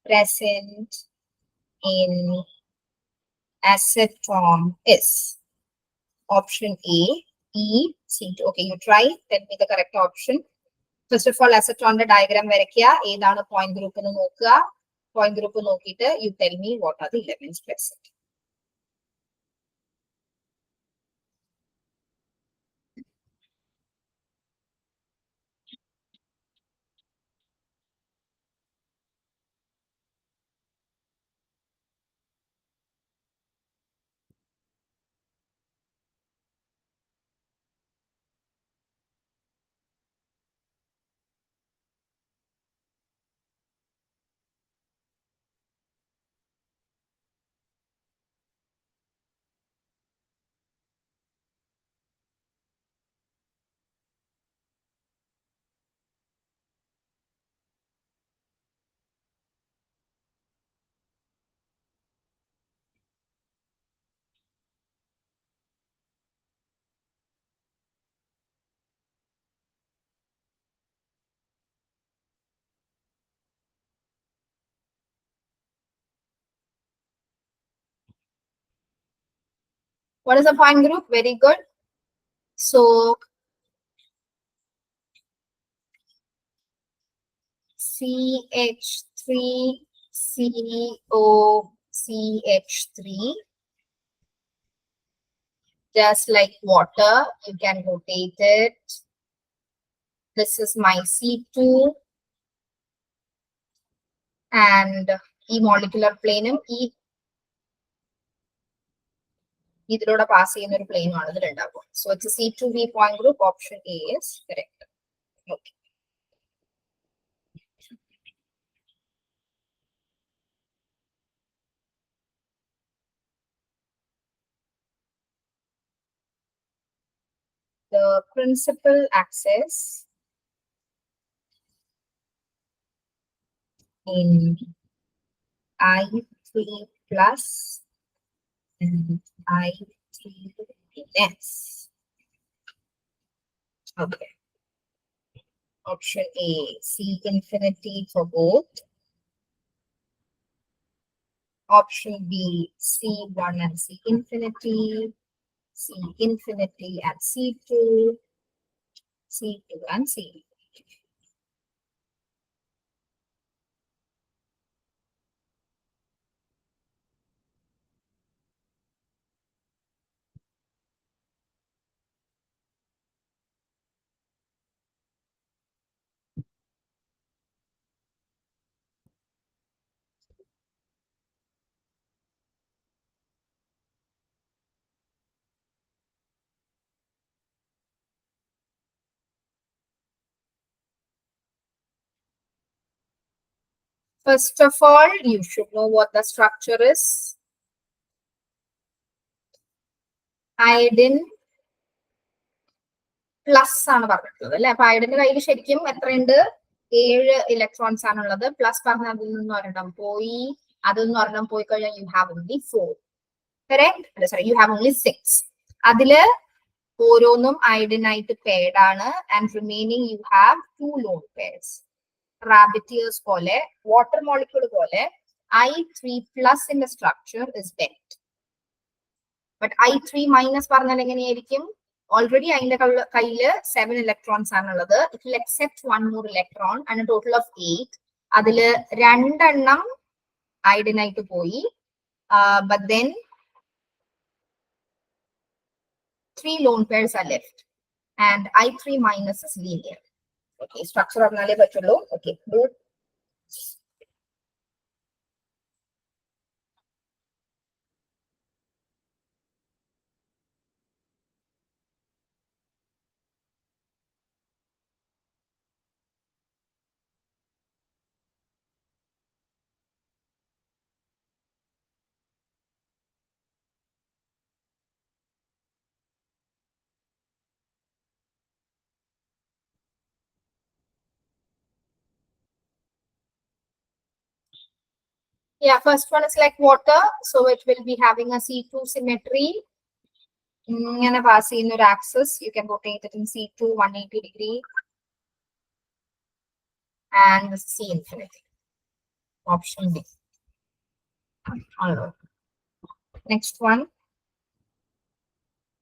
present in acetone is option A, E, C2. Okay, you try. Tell me the correct option. First of all, acetone diagram വരയ്ക്കുക. ഏതാണ് point group എന്ന് നോക്കുക. Point group നോക്കിയിട്ട് you tell me what are the elements present. What is the point group? Very good. So CH3 COCH3, just like water, you can rotate it. This is my C2 and E molecular planum, E ഇതിലൂടെ pass ചെയ്യുന്ന ഒരു പ്ലെയിനും ആണ് ഇതിൽ ഉണ്ടാവുക. So it's a C2V point group. Option A is correct. Okay. The principal axis in I3 plus and I3 S. Okay. Option A, C infinity for both. Option B, C1 and C infinity, C infinity and C2, C2 and C. First of all, you should know what the structure is. Iodine plus ആണ് പറഞ്ഞിട്ടുള്ളത് അല്ലെ. അപ്പൊ അയഡിന്റെ കയ്യിൽ ശരിക്കും എത്രയുണ്ട്? 7 electrons ആണുള്ളത്. Plus പറഞ്ഞ അതിൽ നിന്ന് ഒരെണ്ണം പോയി, അതൊന്നും ഒരെണ്ണം പോയി കഴിഞ്ഞാൽ you have only 4. Correct? Sorry, you have only 6. അതില് ഓരോന്നും അയഡിനായിട്ട് പെയർഡ് ആണ്. And remaining you have 2 lone pairs. Rabbit ears പോലെ, വാട്ടർ മോളിക്യൂൾ പോലെ I3+ in the structure is bent. But I3- പറഞ്ഞാൽ എങ്ങനെയായിരിക്കും? Already അതിന്റെ കയ്യില് 7 ഇലക്ട്രോൺസ് ആണുള്ളത്. It will accept 1 more electron and a total of 8. അതില് 2 അയഡിനായിട്ട് പോയി. But then 3 lone pairs are left. And I3- is linear. Okay, structure പറഞ്ഞാലേ പറ്റുള്ളൂ. Okay, good. Yeah, first one is like water. So it will be having a C2 symmetry. ഇങ്ങനെ pass ചെയ്യുന്ന ഒരു access. You can rotate it in C2 180 degree. And C infinity. Option B. All right. Next one.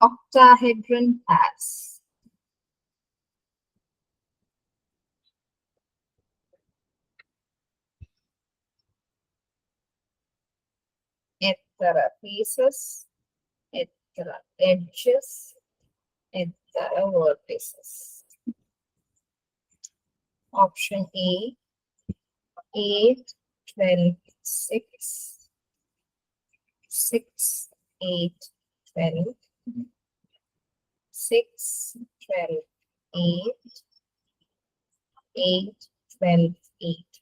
Octahedron pass. എത്ര pieces, എത്ര edges, എത്ര vertices? Option A 8, 12, 6, 6, 8, 12, 6, 12, 8, 8, 12, 8.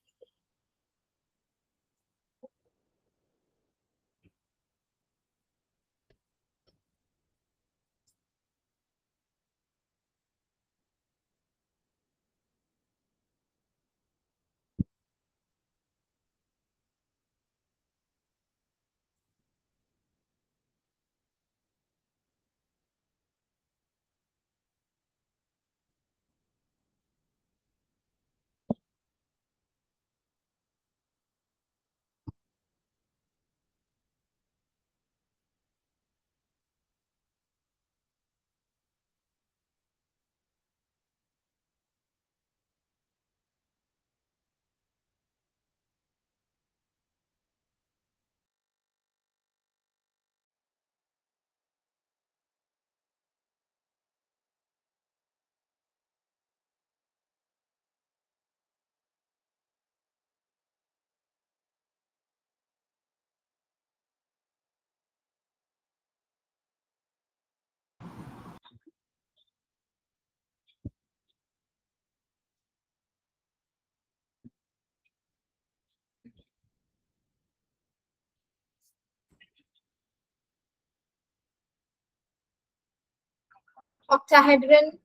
Octahedron,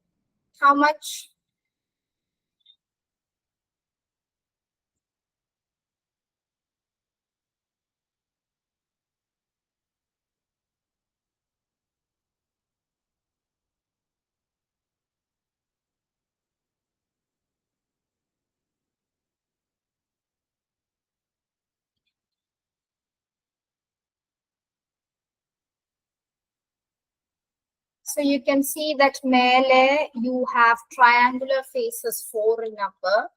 how much? So you can see that mele you have triangular faces 4 in number.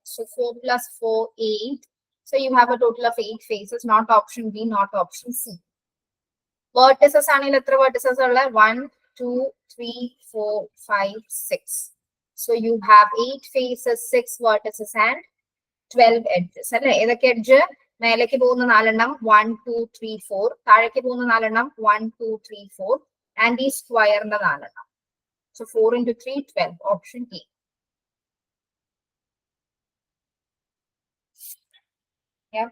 So 4 plus 4, 8. So you have a total of 8 faces, not option B, not option C. Vertices ആണെങ്കിൽ എത്ര vertices ഉള്ള 1, 2, 3, 4, 5, 6. So you have 8 faces, 6 vertices and 12 edges. അല്ലേ ഏതൊക്കെ edge? മേലേക്ക് പോകുന്ന 4 1, 2, 3, 4. താഴേക്ക് പോകുന്ന 4 1, 2, 3, 4. And ഈ സ്ക്വയറിന്റെ 4. So 4 into 3, 12. Option E. Yeah.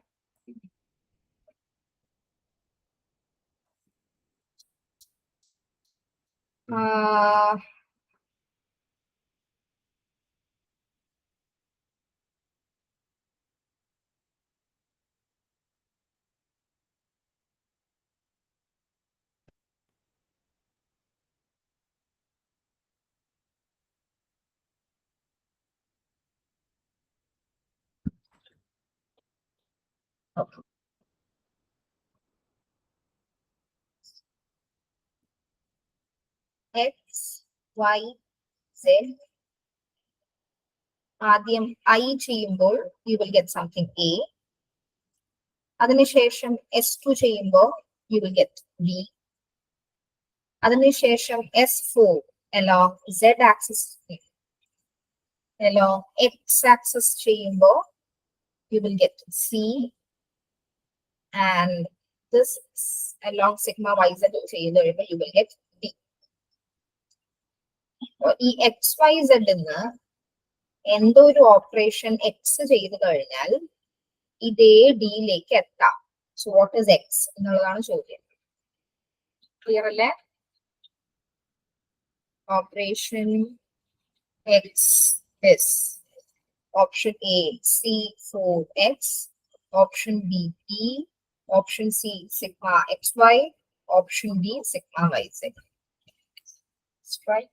X, Y, Z. ആദ്യം I ചെയ്യുമ്പോൾ you will get something A. അതിനുശേഷം S2 ചെയ്യുമ്പോൾ you will get B. അതിനുശേഷം S4 along Z axis along X axis ചെയ്യുമ്പോൾ you will get C. And this along sigma YZ ചെയ്ത് കഴിയുമ്പോൾ you will get D. ഈ XYZ ന്ന് എന്തോ ഒരു ഓപ്പറേഷൻ എക്സ് ചെയ്ത് കഴിഞ്ഞാൽ ഇതേ ഡിയിലേക്ക് എത്താം. സോ വാട്ട് ഇസ് എക്സ് എന്നുള്ളതാണ് ചോദ്യം. ക്ലിയർ അല്ലേ? Operation X is option A C4X, option B E, option C sigma XY, option D sigma YZ. Right?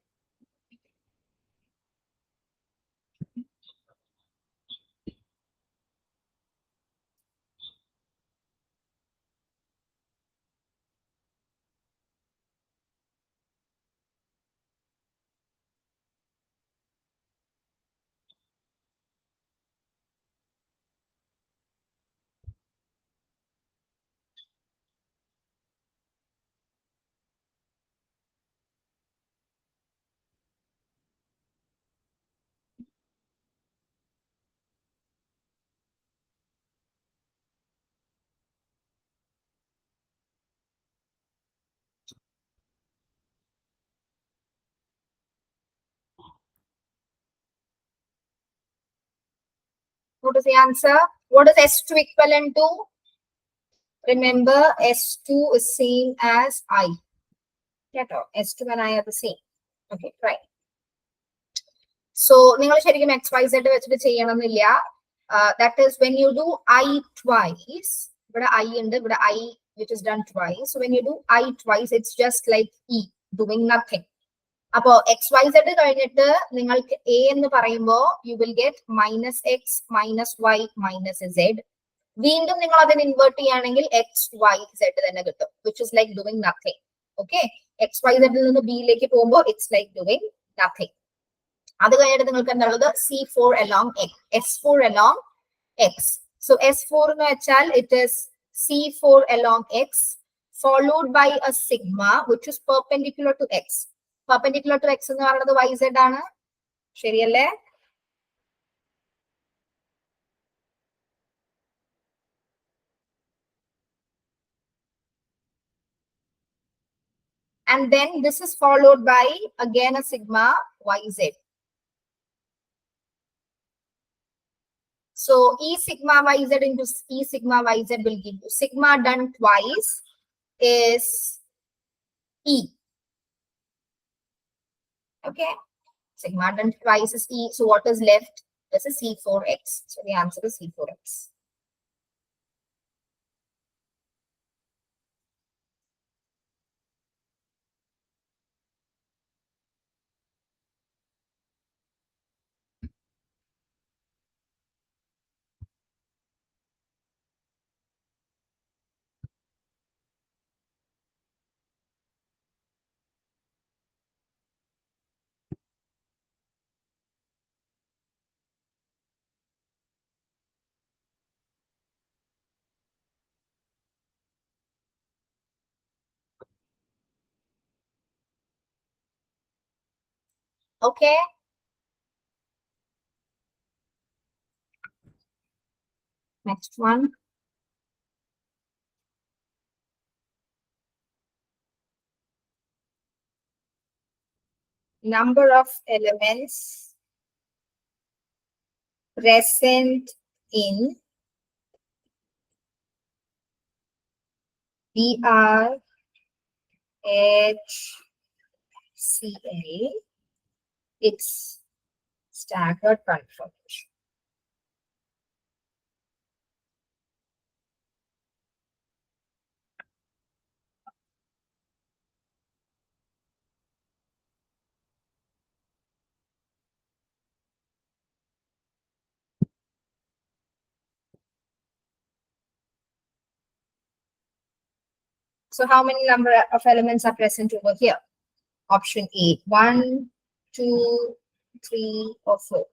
What is the answer? What is S2 equivalent to? Remember, S2 is same as I. S2 and I are the same. Okay, right. So, നിങ്ങൾ ശരിക്കും XYZ വെച്ചിട്ട് ചെയ്യണമെന്നില്ല. That is when you do I twice. ഇവിടെ I ഉണ്ട്, ഇവിടെ I which is done twice. So when you do I twice, it's just like E, doing nothing. അപ്പോ XYZ കഴിഞ്ഞിട്ട് നിങ്ങൾക്ക് A എന്ന് പറയുമ്പോൾ you will get minus X, minus Y, minus Z. വീണ്ടും നിങ്ങൾ അതിന് ഇൻവേർട്ട് ചെയ്യുകയാണെങ്കിൽ XYZ തന്നെ കിട്ടും, which is like doing nothing. Okay, XYZ ൽ നിന്ന് B യിലേക്ക് പോകുമ്പോൾ it's like doing nothing. അത് കഴിഞ്ഞിട്ട് നിങ്ങൾക്ക് എന്താണുള്ളത്? C4 along X, S4 along X. So S4 എന്ന് വെച്ചാൽ it is C4 along X followed by a sigma which is perpendicular to X. Perpendicular to X എന്ന് പറയുന്നത് YZ ആണ്. ശരിയല്ലേ? And then this is followed by again a sigma YZ. So E sigma YZ into E sigma YZ will give you sigma done twice is E. Okay. Sigma done twice is E. So what is left? This is C4X. So the answer is C4X. Okay. Next one. Number of elements present in BR HCl, its staggered conformation. So how many number of elements are present over here? Option A, 1, 2, 3, or 4.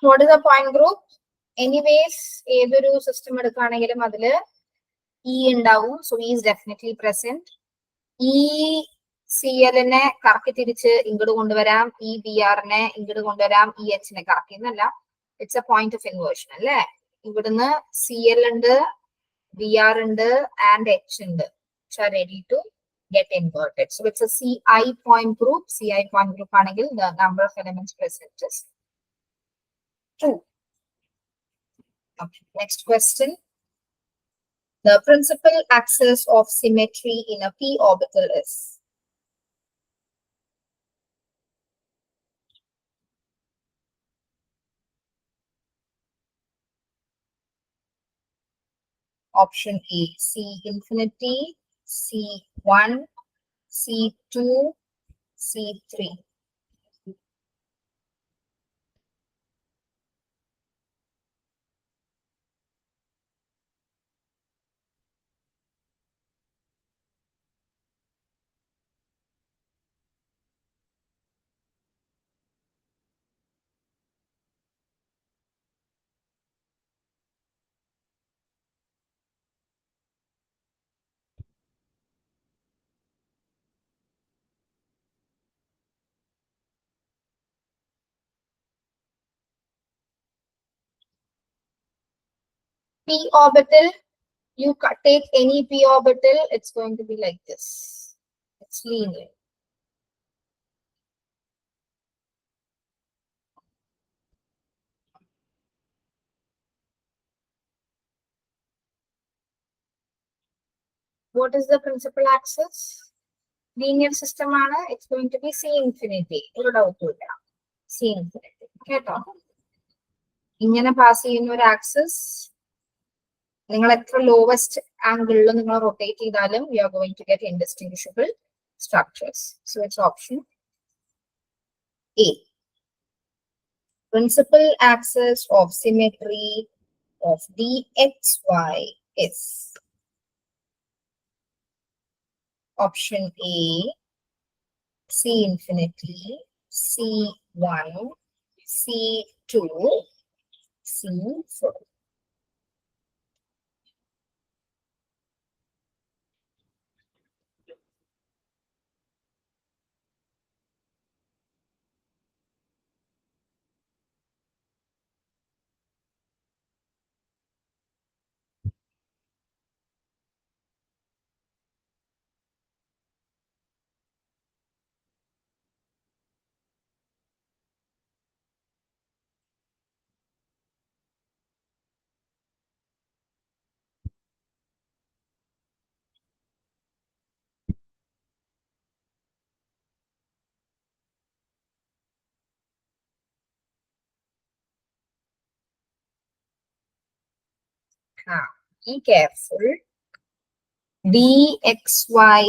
What is the point group? Anyways, ഏതൊരു system എടുക്കുകയാണെങ്കിലും അതില് E ഉണ്ടാവും. So E is definitely present. ഈ CL-നെ കറക്കി തിരിച്ച് ഇങ്ങോട്ട് കൊണ്ടുവരാം. ഈ BR-നെ ഇങ്ങോട്ട് കൊണ്ടുവരാം. ഈ H-നെ കറക്കി എന്നല്ല. It's A point of inversion അല്ലേ? ഇവിടുന്ന് CL ഉണ്ട്, BR ഉണ്ട്, ആൻഡ് H ഉണ്ട്. Which are ready to get inverted. So it's a CI point group. CI point group ആണെങ്കിൽ the number of elements present is 2. Okay. Next question. The principal axis of symmetry in a p orbital is option A, C infinity, C1, C2, C3. P orbital, you take any P orbital, it's going to be like this. It's linear. What is the principal axis? Linear system ആണ്. It's going to be C infinity. ഒരു doubt ഇല്ല. C infinity. കേട്ടോ? ഇങ്ങനെ pass ചെയ്യുന്ന ഒരു axis നിങ്ങൾ എത്ര lowest ആംഗിളിൽ നിങ്ങൾ റൊട്ടേറ്റ് ചെയ്താലും you are going to get indistinguishable structures. So it's option A. Principal axis of symmetry of dxy is option A, C infinity, C1, C2, C4. Be careful. dxy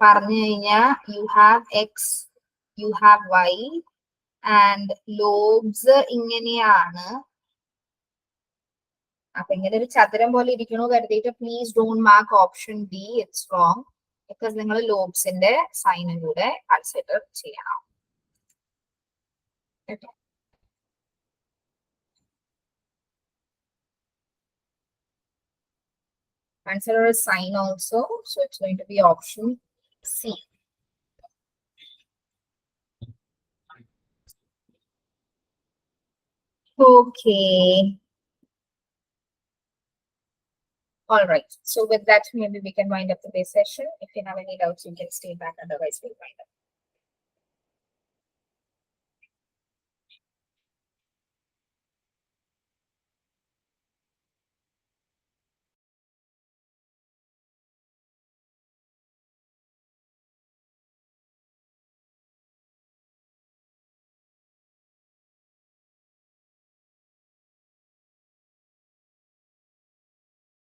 പറഞ്ഞു കഴിഞ്ഞാൽ you have x, you have y, and lobes ഇങ്ങനെയാണ്. അപ്പൊ ഇങ്ങനെ ഒരു ചതുരം പോലെ ഇരിക്കണോ കരുതിയിട്ട് please don't mark option D, it's wrong. Because നിങ്ങൾ ലോബ്സിന്റെ സൈനും കൂടെ കൺസിഡർ ചെയ്യണം. കേട്ടോ? Consider a sign also, so it's going to be option C. Okay. All right. So with that, maybe we can wind up today's session. If you have any doubts, you can stay back. Otherwise, we'll wind up.